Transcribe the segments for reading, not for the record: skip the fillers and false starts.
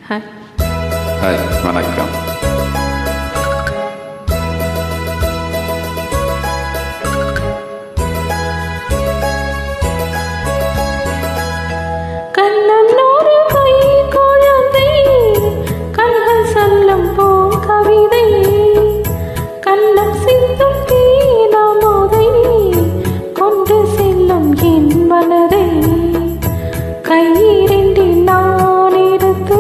Hi. Hi, வணக்கம். கண்ணனோடு கை குழந்தை கண்கள் சொல்லும் கவிதை கண்ணம் சிந்தும் தீனமுதை கொண்டு செல்லும் என் மனதை கையிரண்டில் நான் எடுத்து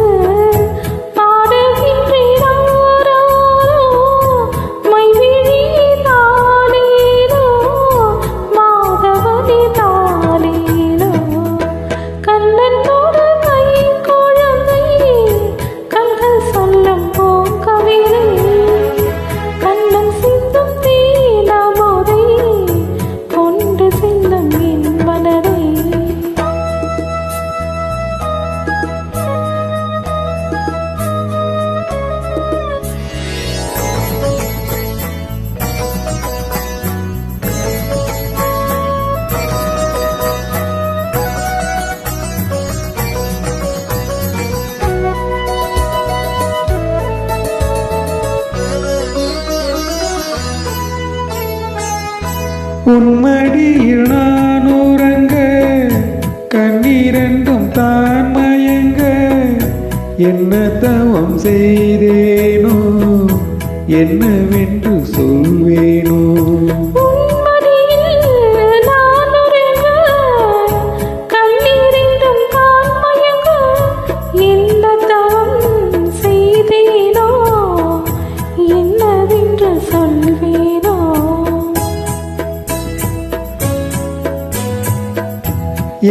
உன்மடியில் நான் உறங்க கண்ணீரண்டும் தான் மயங்க என்ன தவம் செய்தேனோ என்னவென்று சொல்வேனோ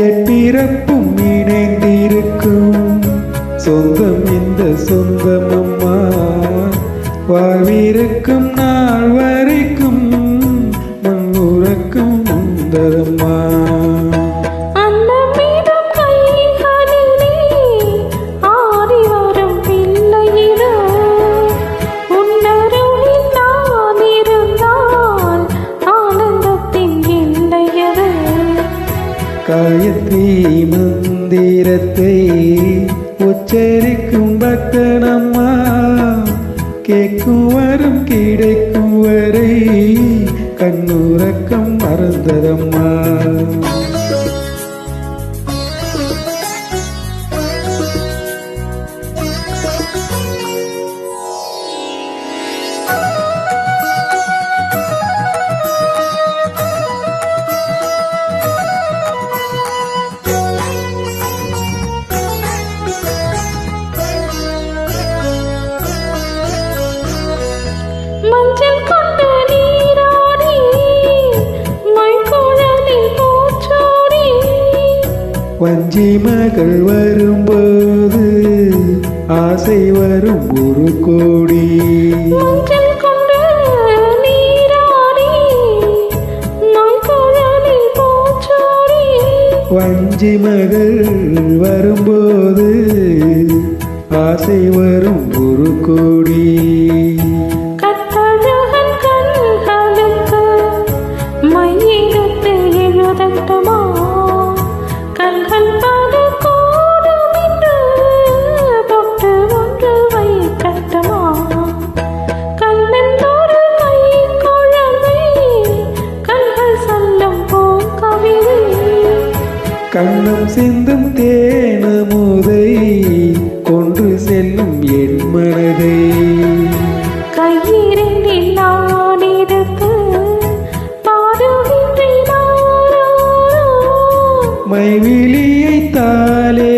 எப்பிறப்பும் இணைந்திருக்கும் சொந்தம் இந்த சொந்தமம்மா வாழ்விருக்கும் நாள் வரைக்கும் மண் உறக்கும் முந்தரம்மா காயத்ரி மந்திரத்தை உச்சரிக்கும் பக்தனம்மா கேட்கும் வரும் கிடைக்கும் வரை கண்ணுறக்கம் மறந்ததம்மா வஞ்சி மகள் வரும்போது ஆசை வரும் ஒரு கோடி வஞ்சி மகள் வரும்போது ஆசை வரும் ஒரு கோடி கண்ணம் சிந்தும் தேனமுதை கொண்டு செல்லும் என் மனதை கையிரண்டில் நான் எடுத்து மைவிழியை தாலே